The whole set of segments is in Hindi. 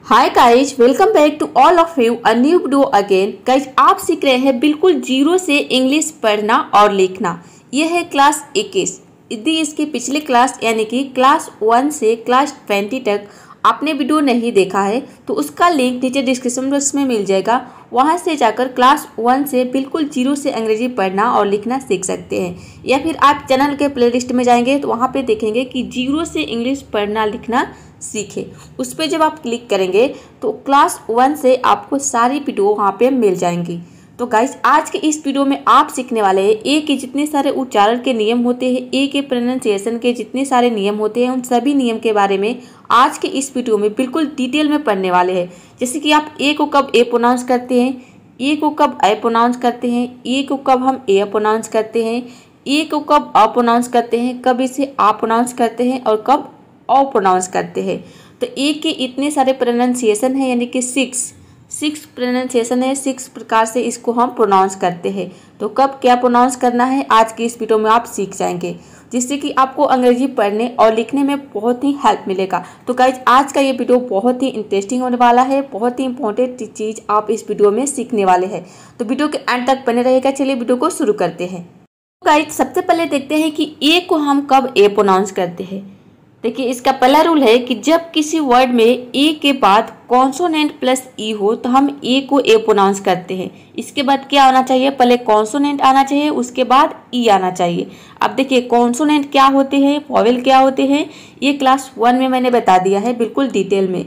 Hi guys, welcome back to all of you a new video again. Guys, आप सीख रहे हैं बिल्कुल जीरो से इंग्लिश पढ़ना और लिखना। यह है क्लास 21। यदि इसके पिछले क्लास यानी कि क्लास 1 से क्लास 20 तक आपने वीडियो नहीं देखा है तो उसका लिंक नीचे डिस्क्रिप्शन बॉक्स में मिल जाएगा। वहां से जाकर क्लास 1 से बिल्कुल जीरो से अंग्रेजी पढ़ना और लिखना सीख सकते हैं, या फिर आप चैनल के प्लेलिस्ट में जाएंगे तो वहां पे देखेंगे कि जीरो से इंग्लिश पढ़ना लिखना सीखे। उस पर जब आप क्लिक करेंगे तो क्लास 1 से आपको सारी वीडियो वहाँ पे मिल जाएंगी। तो गाइस, आज के इस वीडियो में आप सीखने वाले हैं ए के जितने सारे उच्चारण के नियम होते हैं, ए के प्रोनाउंसिएशन के जितने सारे नियम होते हैं, उन सभी नियम के बारे में आज के इस वीडियो में बिल्कुल डिटेल में पढ़ने वाले हैं। जैसे कि आप ए को कब ए प्रोनाउंस करते हैं, ए को कब ए प्रोनाउंस करते हैं, ए को कब हम ए प्रोनाउंस करते हैं, ए को कब अ प्रोनाउंस करते हैं, कब इसे आ प्रोनाउंस करते हैं और कब ओ प्रोनाउंस करते हैं। तो ए के इतने सारे प्रोनाउंसिएशन है, यानी कि सिक्स प्रोनाउंसिएशन है, 6 प्रकार से इसको हम प्रोनाउंस करते हैं। तो कब क्या प्रोनाउंस करना है आज की इस वीडियो में आप सीख जाएंगे, जिससे कि आपको अंग्रेजी पढ़ने और लिखने में बहुत ही हेल्प मिलेगा। तो गाइज, आज का ये वीडियो बहुत ही इंटरेस्टिंग होने वाला है, बहुत ही इंपॉर्टेंट चीज़ आप इस वीडियो में सीखने वाले हैं। तो वीडियो के एंड तक बने रहेगा। चलिए वीडियो को शुरू करते हैं। गाइज, सबसे पहले देखते हैं कि ए को हम कब ए प्रोनाउंस करते हैं। देखिए, इसका पहला रूल है कि जब किसी वर्ड में ए के बाद कॉन्सोनेंट प्लस ई हो तो हम ए को ए प्रोनाउंस करते हैं। इसके बाद क्या आना चाहिए, पहले कॉन्सोनेंट आना चाहिए, उसके बाद ई आना चाहिए। अब देखिए, कॉन्सोनेंट क्या होते हैं, वॉवेल क्या होते हैं, ये क्लास 1 में मैंने बता दिया है बिल्कुल डिटेल में।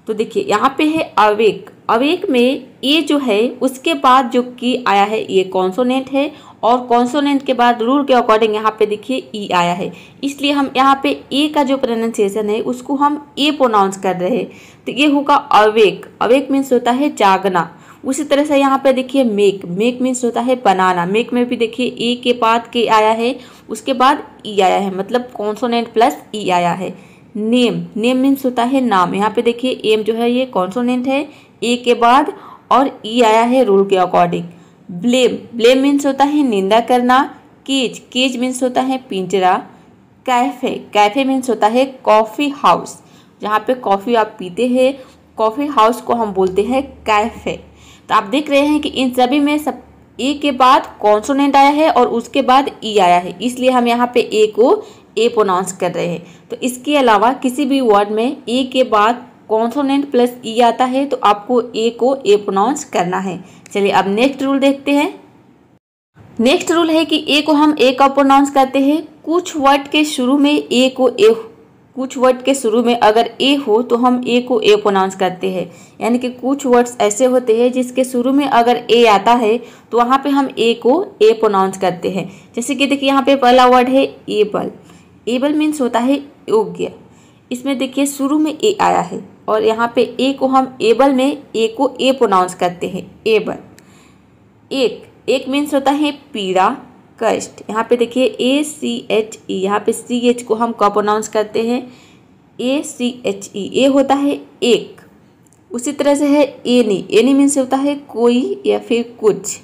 तो देखिए, यहाँ पे है अवेक। अवेक में ए जो है उसके बाद जो की आया है ये कॉन्सोनेंट है, और कॉन्सोनेंट के बाद रूल के अकॉर्डिंग यहाँ पे देखिए ई आया है, इसलिए हम यहाँ पे ए का जो प्रोनाउंसिएशन है उसको हम ए प्रोनाउंस कर रहे हैं। तो ये होगा अवेक। अवेक मीन्स होता है जागना। उसी तरह से यहाँ पे देखिए मेक। मेक मीन्स होता है बनाना। मेक में भी देखिए ए के बाद के आया है, उसके बाद ई आया है, मतलब कॉन्सोनेंट प्लस ई आया है। नेम। नेम मीन्स होता है नाम। यहाँ पे देखिए एम जो है ये कॉन्सोनेंट है ए के बाद, और ई आया है रूल के अकॉर्डिंग। ब्लेम। ब्लेम मीन्स होता है निंदा करना। केज। केज मीन्स होता है पिंजरा। कैफे। कैफे मीन्स होता है कॉफ़ी हाउस। जहाँ पे कॉफ़ी आप पीते हैं, कॉफ़ी हाउस को हम बोलते हैं कैफे। तो आप देख रहे हैं कि इन सभी में सब ए के बाद कॉन्सोनेंट आया है और उसके बाद ई आया है, इसलिए हम यहाँ पे ए को ए प्रोनाउंस कर रहे हैं। तो इसके अलावा किसी भी वर्ड में ए के बाद कॉन्सोनेंट प्लस ई आता है तो आपको ए को ए प्रोनाउंस करना है। चलिए अब नेक्स्ट रूल देखते हैं। नेक्स्ट रूल है कि ए को हम ए कब प्रोनाउंस करते हैं। कुछ वर्ड के शुरू में ए को ए, कुछ वर्ड के शुरू में अगर ए हो तो हम ए को ए प्रोनाउंस करते हैं। यानी कि कुछ वर्ड्स ऐसे होते हैं जिसके शुरू में अगर ए आता है तो वहाँ पे हम ए को ए प्रोनाउंस करते हैं। जैसे कि देखिए, यहाँ पे पहला वर्ड है एबल। एबल मीन्स होता है योग्य। इसमें देखिए शुरू में ए आया है और यहाँ पे ए को हम एबल में ए को ए प्रोनाउंस करते हैं, एबल। एक। एक मीन्स होता है पीड़ा, कष्ट। यहाँ पे देखिए ACHE, यहाँ पे CH को हम कब प्रोनाउंस करते हैं, ACHE। ए होता है एक। उसी तरह से है एनी। एनी मीन्स होता है कोई या फिर कुछ।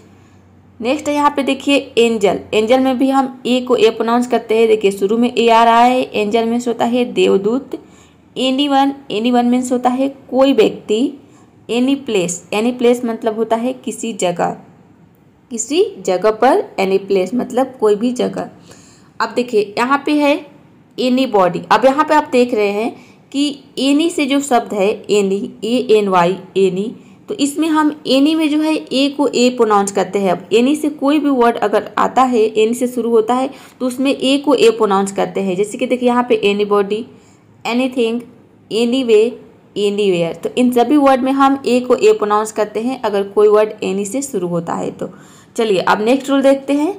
नेक्स्ट है यहाँ पे देखिए एंजल। एंजल में भी हम ए को ए प्रोनाउंस करते हैं। देखिए शुरू में ए आ रहा है। एंजल मीन्स होता है देवदूत। एनीवन। एनीवन मीन्स होता है कोई व्यक्ति। Any place. एनी प्लेस मतलब होता है किसी जगह, किसी जगह पर। एनी प्लेस मतलब कोई भी जगह। अब देखिए यहाँ पे है एनी बॉडी। अब यहाँ पे आप देख रहे हैं कि एनी से जो शब्द है एनी, ANY, एनी, तो इसमें हम एनी में जो है ए को ए प्रोनाउंस करते हैं। अब एनी से कोई भी वर्ड अगर आता है, एनी से शुरू होता है, तो उसमें ए को ए प्रोनाउंस करते हैं। जैसे कि देखिए यहाँ पे any body, anything, anyway, anywhere. तो इन सभी वर्ड में हम ए को ए प्रोनाउंस करते हैं अगर कोई वर्ड एनी से शुरू होता है तो। चलिए अब नेक्स्ट रूल देखते हैं।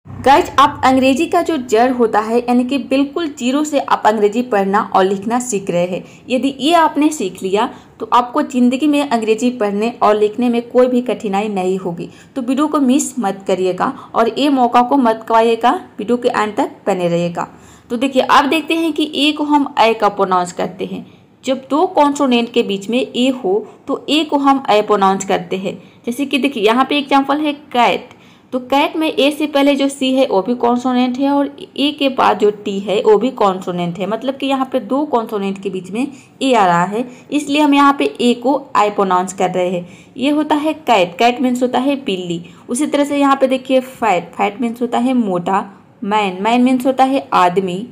गाइज, आप अंग्रेजी का जो जड़ होता है, यानी कि बिल्कुल जीरो से आप अंग्रेजी पढ़ना और लिखना सीख रहे हैं। यदि ये आपने सीख लिया तो आपको ज़िंदगी में अंग्रेजी पढ़ने और लिखने में कोई भी कठिनाई नहीं होगी। तो वीडियो को मिस मत करिएगा और ये मौका को मत गवाइएगा, वीडियो के एंड तक बने रहिएगा। तो देखिए अब देखते हैं कि ए को हम ए कब प्रोनाउंस करते हैं। जब दो कॉन्सोनेंट के बीच में ए हो तो ए को हम ए प्रोनाउंस करते हैं। जैसे कि देखिए यहाँ पे एग्जांपल है कैट। तो कैट में ए से पहले जो सी है वो भी कॉन्सोनेंट है और ए के बाद जो टी है वो भी कॉन्सोनेंट है, मतलब कि यहाँ पे दो कॉन्सोनेंट के बीच में ए आ रहा है, इसलिए हम यहाँ पे ए को आई प्रोनाउंस कर रहे हैं। ये होता है कैट, कैट मीन्स होता है बिल्ली। उसी तरह से यहाँ पे देखिए फैट, फैट मीन्स होता है मोटा। मैन, मैन मीन्स होता है आदमी।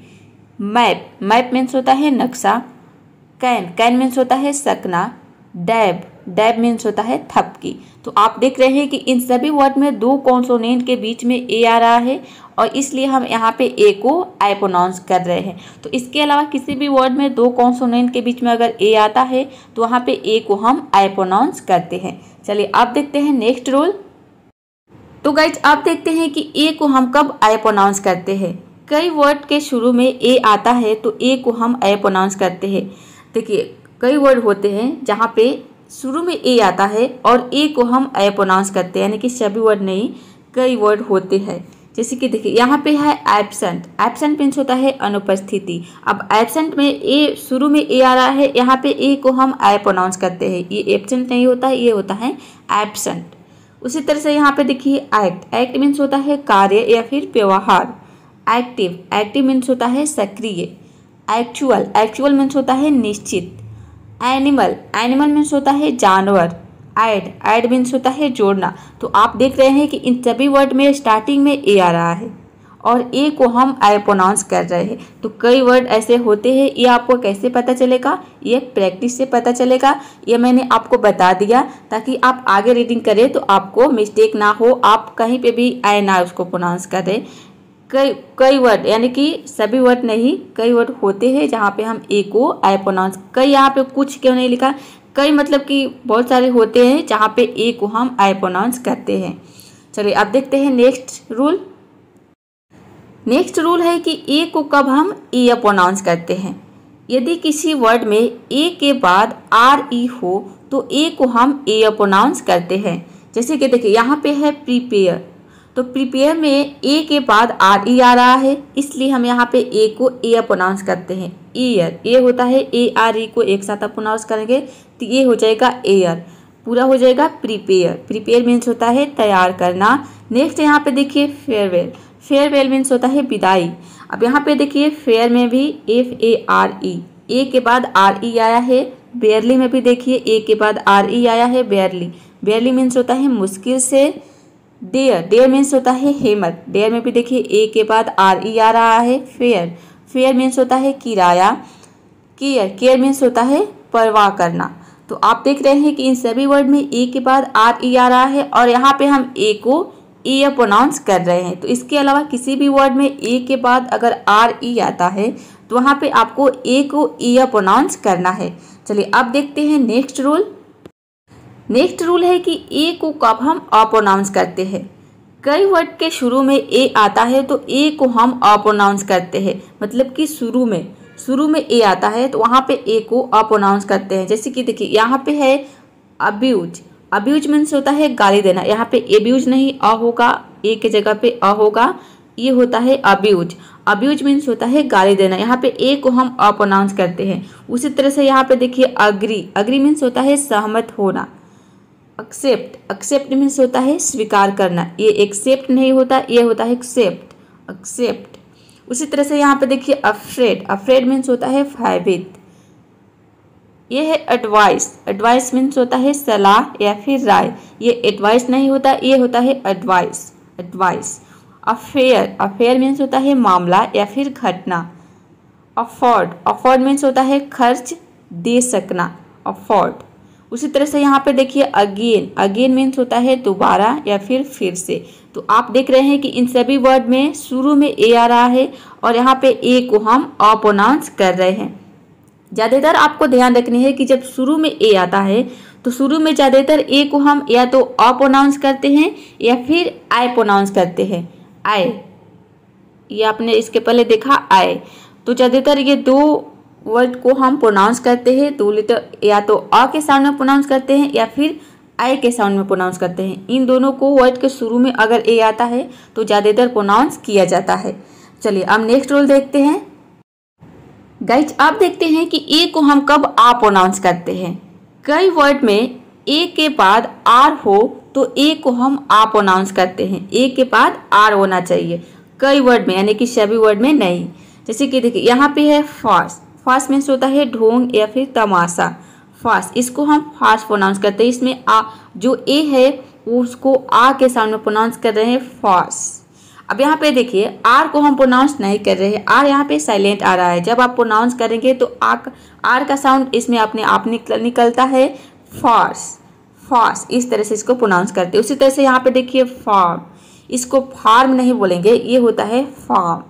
मैप, मैप मीन्स होता है नक्शा। कैन, कैन मीन्स होता है सकना। डैब, डैब मीन्स होता है थपकी। तो आप देख रहे हैं कि इन सभी वर्ड में दो कॉन्सोनेंट के बीच में ए आ रहा है और इसलिए हम यहाँ पे ए को आई प्रोनाउंस कर रहे हैं। तो इसके अलावा किसी भी वर्ड में दो कॉन्सोनेंट के बीच में अगर ए आता है तो वहाँ पे ए को हम आई प्रोनाउंस करते हैं। चलिए आप देखते हैं नेक्स्ट रूल। तो गाइज आप देखते हैं कि ए को हम कब आई प्रोनाउंस करते हैं। कई वर्ड के शुरू में ए आता है तो ए को हम आई प्रोनाउंस करते हैं। देखिए कई वर्ड होते हैं जहाँ पे शुरू में ए आता है और ए को हम आई प्रोनाउंस करते हैं, यानी कि सभी वर्ड नहीं, कई वर्ड होते हैं। जैसे कि देखिए यहाँ पे है एब्सेंट, एब्सेंट मीन्स होता है अनुपस्थिति। अब एब्सेंट में ए शुरू में ए आ रहा है, यहाँ पे ए को हम आई प्रोनाउंस करते हैं। ये एब्सेंट नहीं होता है, ये होता है एब्सेंट। उसी तरह से यहाँ पे देखिए एक्ट, एक्ट मीन्स होता है कार्य या फिर व्यवहार। एक्टिव, एक्टिव मीन्स होता है सक्रिय। एक्चुअल, एक्चुअल मीन्स होता है निश्चित। एनिमल, एनिमल मीन्स होता है जानवर। ऐड, ऐड मीन्स होता है जोड़ना। तो आप देख रहे हैं कि इन सभी वर्ड में स्टार्टिंग में ए आ रहा है और ए को हम आई प्रोनाउंस कर रहे हैं। तो कई वर्ड ऐसे होते हैं, ये आपको कैसे पता चलेगा, ये प्रैक्टिस से पता चलेगा। ये मैंने आपको बता दिया ताकि आप आगे रीडिंग करें तो आपको मिस्टेक ना हो, आप कहीं पे भी आए ना उसको प्रोनाउंस करें। कई वर्ड, यानी कि सभी वर्ड नहीं, कई वर्ड होते हैं जहाँ पे हम ए को आई प्रोनाउंस, कई यहाँ पे कुछ क्यों नहीं लिखा, कई मतलब कि बहुत सारे होते हैं जहाँ पे ए को हम आई प्रोनाउंस करते हैं। चलिए अब देखते हैं नेक्स्ट रूल। नेक्स्ट रूल है कि ए को कब हम ए प्रोनाउंस करते हैं। यदि किसी वर्ड में ए के बाद आर ई हो तो ए को हम ए प्रोनाउंस करते हैं। जैसे कि देखिए यहाँ पे है प्रिपेयर, तो प्रिपेयर में ए के बाद आर ई आ रहा है, इसलिए हम यहाँ पे ए को ए प्रोनाउंस करते हैं। ईयर, ए होता है ए आर ई को एक साथ आप प्रोनाउंस करेंगे तो ये हो जाएगा एयर, पूरा हो जाएगा प्रिपेयर। प्रिपेयर मीन्स होता है तैयार करना। नेक्स्ट यहाँ पे देखिए फेयरवेल, फेयरवेल मीन्स होता है विदाई। अब यहाँ पे देखिए फेयर में भी एफ ए आर ई, ए के बाद आर ई आया है। बेयरली में भी देखिए ए के बाद आर ई आया है, बेयरली। बेयरली मीन्स होता है मुश्किल से। डेयर, डेयर मीन्स होता है हिम्मत। डेयर में भी देखिए ए के बाद आर ई आ रहा है। फेयर, फेयर मीन्स होता है किराया। केयर, केयर मीन्स होता है परवाह करना। तो आप देख रहे हैं कि इन सभी वर्ड में ए के बाद आर ई आ रहा है और यहाँ पे हम ए को ए प्रोनाउंस कर रहे हैं। तो इसके अलावा किसी भी वर्ड में ए के बाद अगर आर ई आता है तो वहाँ पे आपको ए को ए प्रोनाउंस करना है। चलिए अब देखते हैं नेक्स्ट रूल। नेक्स्ट रूल है कि ए को कब हम अप्रोनाउंस करते हैं। कई वर्ड के शुरू में ए आता है तो ए को हम अप्रोनाउंस करते हैं, मतलब कि शुरू में ए आता है तो वहाँ पे ए को अप्रोनाउंस करते हैं। जैसे कि देखिए यहाँ पे है अब्यूज, अब्यूज मीन्स होता है गाली देना। यहाँ पे एब्यूज नहीं, अ होगा, ए के जगह पे अ होगा, ये होता है अब्यूज। अब्यूज मीन्स होता है गाली देना। यहाँ पे ए को हम अप्रोनाउंस करते हैं। उसी तरह से यहाँ पे देखिए अग्री, अग्री मीन्स होता है सहमत होना। एक्सेप्ट, एक्सेप्ट मीन्स होता है स्वीकार करना। ये एक्सेप्ट नहीं होता, ये होता है एक्सेप्ट, एक्सेप्ट। उसी तरह से यहाँ पे देखिए अफ्रेड, अफ्रेड मीन्स होता है भयभीत। ये है एडवाइस, एडवाइस मीन्स होता है सलाह या फिर राय। ये एडवाइस नहीं होता, ये होता है advice, advice. Affair, affair means होता है मामला या फिर घटना। अफोर्ड, अफोर्ड मीन्स होता है खर्च दे सकना, अफोर्ड। उसी तरह से यहाँ पे देखिए अगेन, अगेन मीन्स होता है दोबारा या फिर से। तो आप देख रहे हैं कि इन सभी वर्ड में शुरू में ए आ रहा है और यहाँ पे ए को हम अप्रोनाउंस कर रहे हैं। ज़्यादातर आपको ध्यान रखनी है कि जब शुरू में ए आता है तो शुरू में ज़्यादातर ए को हम या तो अप्रोनाउंस करते हैं या फिर आई प्रोनाउंस करते हैं। आई, ये आपने इसके पहले आई आए, तो ज़्यादातर ये दो वर्ड को हम प्रोनाउंस करते हैं। दो लेटर या तो अ के साउंड में प्रोनाउंस करते हैं या फिर आई के साउंड में प्रोनाउंस करते हैं। इन दोनों को वर्ड के शुरू में अगर ए आता है तो ज़्यादातर प्रोनाउंस किया जाता है। चलिए अब नेक्स्ट रूल देखते हैं। गाइज आप देखते हैं कि ए को हम कब आ प्रोनाउंस करते हैं। कई वर्ड में ए के बाद आर हो तो ए को हम आ प्रोनाउंस करते हैं। ए के बाद आर होना चाहिए कई वर्ड में, यानी कि सभी वर्ड में नहीं। जैसे कि देखिए यहाँ पे है फास्ट। फास्ट मीन्स होता है ढोंग या फिर तमाशा। फास्ट, इसको हम फास्ट प्रोनाउंस करते हैं। इसमें आ जो ए है वो उसको आ के सामने प्रोनाउंस कर रहे हैं फास्ट। अब यहाँ पे देखिए आर को हम प्रोनाउंस नहीं कर रहे हैं, आर यहाँ पे साइलेंट आ रहा है। जब आप प्रोनाउंस करेंगे तो आर का साउंड इसमें अपने आप निकलता है फास्ट। फास्ट इस तरह से इसको प्रोनाउंस करते हैं। उसी तरह से यहाँ पे देखिए फार्म, इसको फार्म नहीं बोलेंगे, ये होता है फार्म।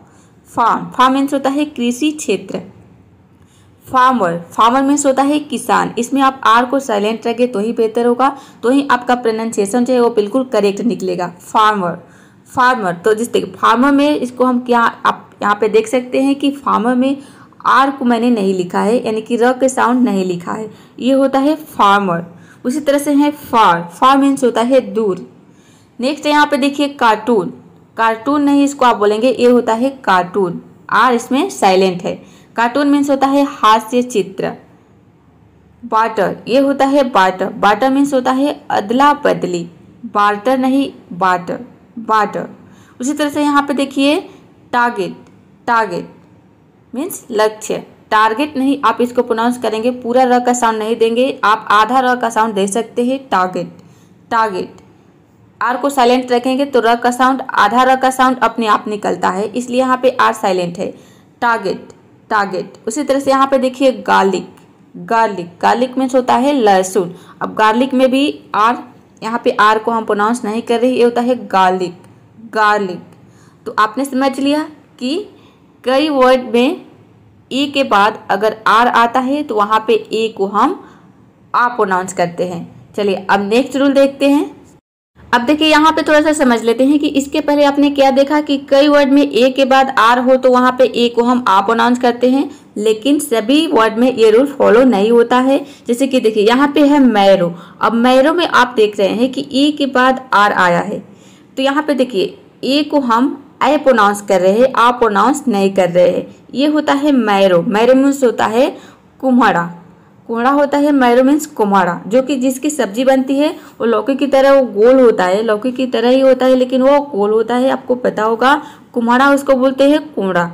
फार्म, फार्म मीन्स होता है कृषि क्षेत्र। फार्मर, फार्मर मीन्स होता है किसान। इसमें आप आर को साइलेंट रखें तो ही बेहतर होगा, तो ही आपका प्रोनाउंसिएशन जो है वो बिल्कुल करेक्ट निकलेगा। Farmer, farmer. तो जिस तरीके फार्मर में इसको हम क्या आप यहाँ पे देख सकते हैं कि फार्मर में आर को मैंने नहीं लिखा है, यानी कि र के साउंड नहीं लिखा है, ये होता है फार्मर। उसी तरह से है फार। फार मीन्स होता है दूर। नेक्स्ट यहाँ पे देखिए कार्टून। कार्टून नहीं, इसको आप बोलेंगे ये होता है कार्टून, आर इसमें साइलेंट है। कार्टून मीन्स होता है हास्य चित्र। बार्टर, ये होता है बार्टर। बार्टर मीन्स होता है अदला बदली। बार्टर नहीं, बार्टर, बार्टर। उसी तरह से यहाँ पे देखिए टारगेट। टारगेट मीन्स लक्ष्य। टारगेट नहीं, आप इसको प्रोनाउंस करेंगे पूरा र का साउंड नहीं देंगे, आप आधा र का साउंड दे सकते हैं। Target, target. आर को साइलेंट रखेंगे तो र का साउंड, आधा र का साउंड अपने आप निकलता है, इसलिए यहाँ पे आर साइलेंट है। Target, target. उसी तरह से यहाँ पे देखिए गार्लिक। गार्लिक, गार्लिक मीन्स होता है लहसुन। अब गार्लिक में भी आर, यहाँ पे आर को हम प्रोनाउंस नहीं कर रहे, ये होता है गार्लिक, गार्लिक। तो आपने समझ लिया कि कई वर्ड में ए के बाद अगर आर आता है तो वहाँ पे ए को हम आ प्रोनाउंस करते हैं। चलिए अब नेक्स्ट रूल देखते हैं। अब देखिए यहाँ पे थोड़ा सा समझ लेते हैं कि इसके पहले आपने क्या देखा कि कई वर्ड में ए के बाद आर हो तो वहाँ पे ए को हम आ प्रोनाउंस करते हैं, लेकिन सभी वर्ड में ये रूल फॉलो नहीं होता है। जैसे कि देखिए यहाँ पे है मैरो। अब मैरो में आप देख रहे हैं कि ए के बाद आर आया है, तो यहाँ पे देखिए ए को हम आई प्रोनाउंस कर रहे हैं, आ प्रोनाउंस नहीं कर रहे हैं। ये होता है मैरो। मैरो मीन्स होता है कुम्हाड़ा। कुम्हाड़ा होता है, मैरो मीन्स कुम्हाड़ा, जो कि जिसकी सब्जी बनती है वो लौकी की तरह वो गोल होता है, लौकी की तरह ही होता है लेकिन वो गोल होता है, आपको पता होगा। कुम्हाड़ा उसको बोलते हैं कुम्हाड़ा।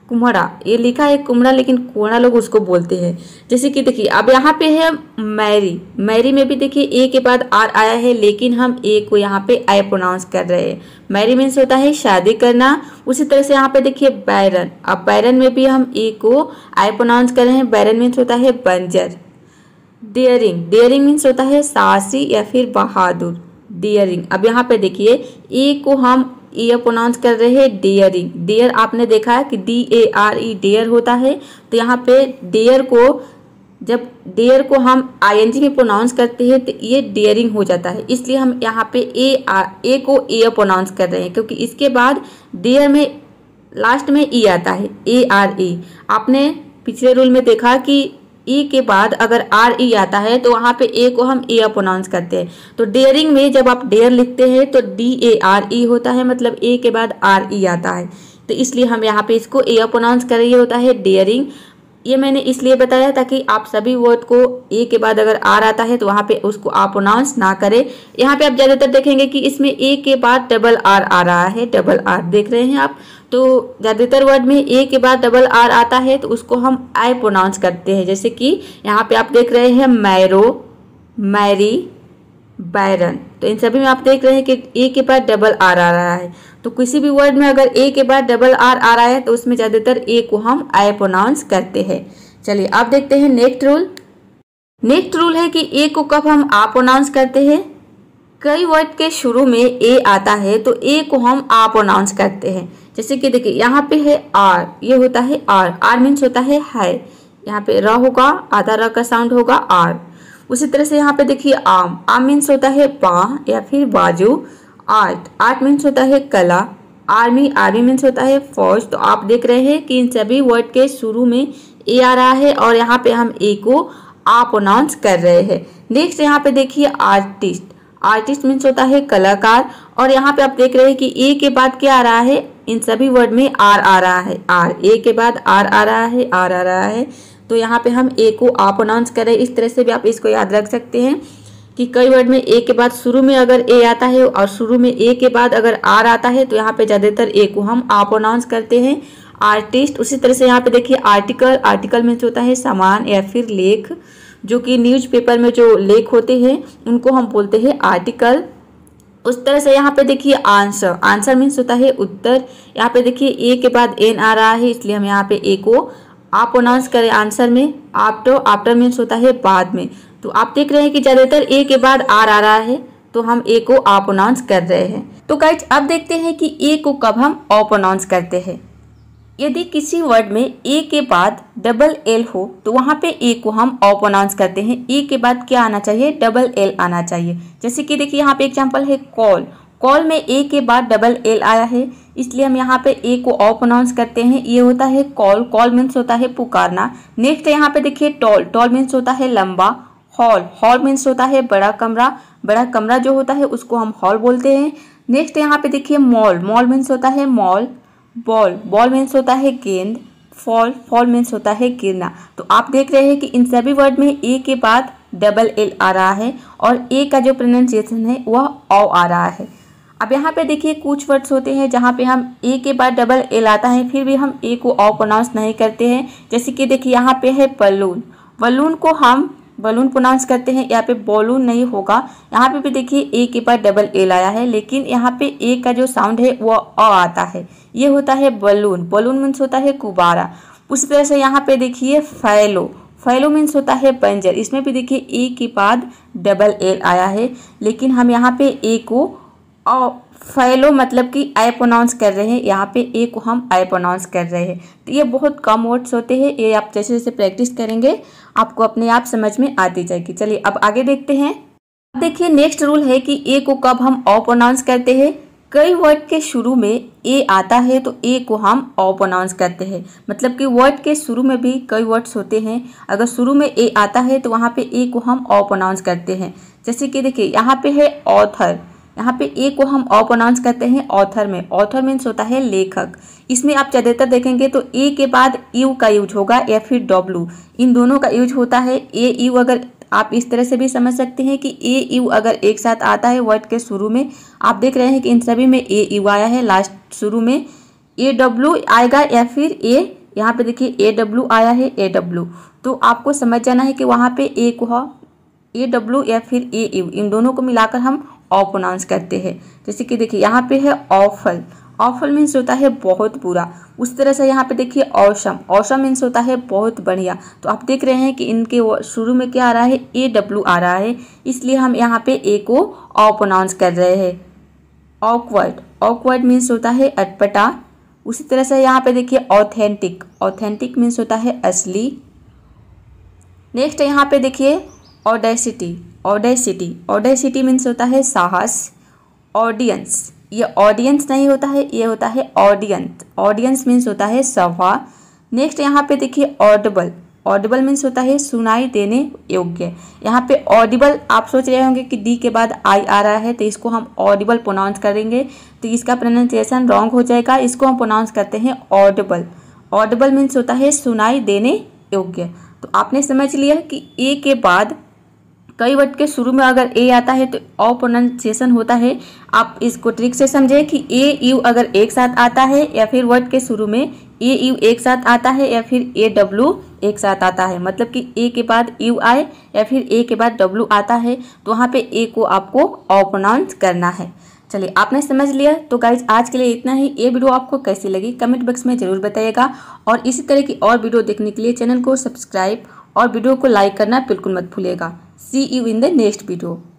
कुम्हाड़ा, ये लिखा है कुम्हाड़ा लेकिन कुम्हाड़ा लोग उसको बोलते हैं। जैसे कि देखिए अब यहाँ पे है मैरी। मैरी में भी देखिए ए के बाद आर आया है, लेकिन हम ए को यहाँ पे आई प्रोनाउंस कर रहे हैं। मैरी मीन्स होता है शादी करना। उसी तरह से यहाँ पे देखिए बैरन। अब बैरन में भी हम ए को आई प्रोनाउंस कर रहे हैं। बैरन मीन्स होता है बंजर। डेयरिंग, डेयरिंग मीन्स होता है साहसी या फिर बहादुर। डेयरिंग। अब यहाँ पे देखिए ए को हम ये प्रोनाउंस कर रहे हैं डेयरिंग। डेयर आपने देखा है कि DARE डेयर होता है, तो यहाँ पे डेयर को, जब डेयर को हम ING में प्रोनाउंस करते हैं तो ये डेयरिंग हो जाता है, इसलिए हम यहाँ पे ए को ए प्रोनाउंस कर रहे हैं, क्योंकि इसके बाद डेयर में लास्ट में ई आता है, ARE। आपने पिछले रूल में देखा कि ई के बाद अगर RE आता है तो वहाँ पे ए को हम ए प्रोनाउंस करते हैं। तो डेयरिंग में जब आप डेयर लिखते हैं तो DARE होता है, मतलब ए के बाद RE आता है, तो इसलिए हम यहाँ पे इसको ए प्रोनाउंस कर रही होता है डेयरिंग। ये मैंने इसलिए बताया ताकि आप सभी वर्ड को ए के बाद अगर आर आता है तो वहाँ पे उसको आप प्रोनाउंस ना करें। यहाँ पे आप ज़्यादातर देखेंगे कि इसमें ए के बाद डबल आर आ रहा है, डबल आर देख रहे हैं आप। तो ज़्यादातर वर्ड में ए के बाद डबल आर आता है तो उसको हम आई प्रोनाउंस करते हैं। जैसे कि यहाँ पे आप देख रहे हैं मैरो, मैरी, बैरन, तो इन सभी में आप देख रहे हैं कि ए के बाद डबल आर आ रहा है। तो किसी भी वर्ड में अगर ए के बाद डबल आर आ रहा है तो उसमें ज़्यादातर ए को हम आई प्रोनाउंस करते हैं। चलिए अब देखते हैं नेक्स्ट रूल। नेक्स्ट रूल है कि ए को कब हम आ प्रोनाउंस करते हैं। कई वर्ड के शुरू में ए आता है तो ए को हम आ प्रोनाउंस करते हैं। जैसे कि देखिए यहाँ पे है आर, ये होता है आर, आर मीन्स होता है यहाँ पे र होगा, आधा र का साउंड होगा आर। उसी तरह से यहाँ पे देखिए आम, आम मीन्स होता है बाँ या फिर बाजू। आर्ट, आर्ट मीन्स होता है कला। आर्मी, आर्मी मीन्स होता है फौज। तो आप देख रहे हैं कि इन सभी वर्ड के शुरू में ए आ रहा है और यहाँ पे हम ए को आ प्रोनाउंस कर रहे हैं। नेक्स्ट यहाँ पे देखिए आर्टिस्ट, आर्टिस्ट मीन्स होता है कलाकार। और यहाँ पे आप देख रहे हैं कि ए के बाद क्या आ रहा है, इन सभी वर्ड में आर आ रहा है, आर, ए के बाद आर आ रहा है, आर आ रहा है। तो यहाँ पे हम ए को आ प्रोनाउंस कर रहे हैं। इस तरह से भी आप इसको याद रख सकते हैं। कि कई वर्ड में ए के बाद शुरू में अगर ए आता है और शुरू में ए के बाद अगर आर आता है तो यहाँ पे ज़्यादातर ए को हम आ प्रोनाउंस करते हैं, आर्टिस्ट। उसी तरह से यहाँ पे देखिए आर्टिकल, आर्टिकल मीन्स होता है सामान या फिर लेख, जो कि न्यूज़पेपर में जो लेख होते हैं उनको हम बोलते हैं आर्टिकल। उस तरह से यहाँ पे देखिए आंसर, आंसर मीन्स होता है उत्तर। यहाँ पे देखिए ए के बाद एन आ रहा है, इसलिए हम यहाँ पे ए को आप प्रोनाउंस करें आंसर में। आफ्टर, आफ्टर मीन्स होता है बाद में। तो आप देख रहे हैं कि ज़्यादातर ए के बाद आर आ रहा है, तो हम ए को आ प्रोनाउंस कर रहे हैं। तो गाइज अब देखते हैं कि ए को कब हम ओ प्रोनाउंस करते हैं। यदि किसी वर्ड में ए के बाद डबल एल हो तो वहाँ पे ए को हम ओ प्रोनाउंस करते हैं। ए के बाद क्या आना चाहिए? डबल एल आना चाहिए। जैसे कि देखिए यहाँ पे एग्जांपल है कॉल, कॉल में ए के बाद डबल एल आया है, इसलिए हम यहाँ पे ए को ओ प्रोनाउंस करते हैं। ये होता है कॉल, कॉल मीन्स होता है पुकारना। नेक्स्ट यहाँ पे देखिए टॉल, टॉल मीन्स होता है लंबा। हॉल, हॉल मीन्स होता है बड़ा कमरा, बड़ा कमरा जो होता है उसको हम हॉल बोलते हैं। नेक्स्ट यहाँ पे देखिए मॉल, मॉल मीन्स होता है मॉल। बॉल, बॉल मीन्स होता है गेंद। फॉल, फॉल मीन्स होता है गिरना। तो आप देख रहे हैं कि इन सभी वर्ड में ए के बाद डबल एल आ रहा है और ए का जो प्रोनाउंसिएशन है वह ओ आ रहा है। अब यहाँ पे देखिए कुछ वर्ड्स होते हैं जहाँ पे हम ए के बाद डबल एल आता है फिर भी हम ए को ओ प्रोनाउंस नहीं करते हैं। जैसे कि देखिए यहाँ पे है बलून, बलून को हम बलून प्रोनाउंस करते हैं, यहाँ पे बॉलून नहीं होगा। यहाँ पे भी देखिए ए के बाद डबल एल आया है, लेकिन यहाँ पे ए का जो साउंड है वो अ आता है, ये होता है बलून। बलून मीन्स होता है गुब्बारा। उसी तरह से यहाँ पे देखिए फैलो, फैलो मीन्स होता है बंजर। इसमें भी देखिए ए के बाद डबल एल आया है, लेकिन हम यहाँ पे ए को फैलो मतलब कि आई प्रोनाउंस कर रहे हैं, यहाँ पे ए को हम आई प्रोनाउंस कर रहे हैं। तो ये बहुत कम वर्ड्स होते हैं, ये आप जैसे जैसे प्रैक्टिस करेंगे आपको अपने आप समझ में आती जाएगी। चलिए अब आगे देखते हैं। अब देखिए नेक्स्ट रूल है कि ए को कब हम ओ प्रोनाउंस करते हैं। कई वर्ड के शुरू में ए आता है तो ए को हम ओ प्रोनाउंस करते हैं। मतलब कि वर्ड के शुरू में भी कई वर्ड्स होते हैं, अगर शुरू में ए आता है तो वहाँ पे ए को हम ओ प्रोनाउंस करते हैं। जैसे कि देखिए यहाँ पे है ऑथर, यहाँ पे ए को हम ओ प्रोनाउंस करते हैं ऑथर में। ऑथर मीन्स होता है लेखक। इसमें आप ज़्यादातर देखेंगे तो ए के बाद यू का यूज होगा या फिर डब्लू, इन दोनों का यूज होता है। ए यू अगर आप इस तरह से भी समझ सकते हैं कि ए यू अगर एक साथ आता है वर्ड के शुरू में, आप देख रहे हैं कि इन सभी में ए यू आया है लास्ट शुरू में। ए डब्लू आएगा या फिर ए, यहाँ पे देखिए ए डब्लू आया है, ए डब्लू। तो आपको समझ जाना है कि वहाँ पे ए को ए डब्लू या फिर ए यू, इन दोनों को मिलाकर हम ओ प्रोनाउंस करते हैं। जैसे कि देखिए यहाँ पे है ऑफल, ऑफल मीन्स होता है बहुत बुरा। उस तरह से यहाँ पे देखिए औसम, औसम मीन्स होता है बहुत बढ़िया। तो आप देख रहे हैं कि इनके शुरू में क्या आ रहा है? ए डब्लू आ रहा है, इसलिए हम यहाँ पे ए को ओ प्रोनाउंस कर रहे हैं। ऑकवर्ड, ऑकवर्ड मीन्स होता है अटपटा। उसी तरह से यहाँ पे देखिए ऑथेंटिक, ऑथेंटिक मीन्स होता है असली। नेक्स्ट यहाँ पे देखिए ऑडेसिटी, ऑडेसिटी, ऑडेसिटी मीन्स होता है साहस। ऑडियंस, ये ऑडियंस नहीं होता है, ये होता है ऑडियंस। ऑडियंस मीन्स होता है सभा। नेक्स्ट यहाँ पे देखिए ऑडिबल, ऑडिबल मीन्स होता है सुनाई देने योग्य। यहाँ पे ऑडिबल आप सोच रहे होंगे कि डी के बाद आई आ रहा है तो इसको हम ऑडिबल प्रोनाउंस करेंगे, तो इसका प्रोनाउंसिएशन रॉन्ग हो जाएगा। इसको हम प्रोनाउंस करते हैं ऑडिबल। ऑडिबल मीन्स होता है सुनाई देने योग्य। तो आपने समझ लिया कि ए के बाद कई वर्ड के शुरू में अगर ए आता है तो ओ प्रोनाउंसिएशन होता है। आप इसको ट्रिक से समझें कि ए यू अगर एक साथ आता है या फिर वर्ड के शुरू में ए यू एक साथ आता है या फिर ए डब्लू एक साथ आता है, मतलब कि ए के बाद यू आए या फिर ए के बाद डब्लू आता है तो वहाँ पे ए को आपको ओ प्रोनाउंस करना है। चलिए आपने समझ लिया। तो गाइज आज के लिए इतना ही। ये वीडियो आपको कैसी लगी कमेंट बॉक्स में ज़रूर बताइएगा और इसी तरह की और वीडियो देखने के लिए चैनल को सब्सक्राइब और वीडियो को लाइक करना बिल्कुल मत भूलिएगा। See you in the next video.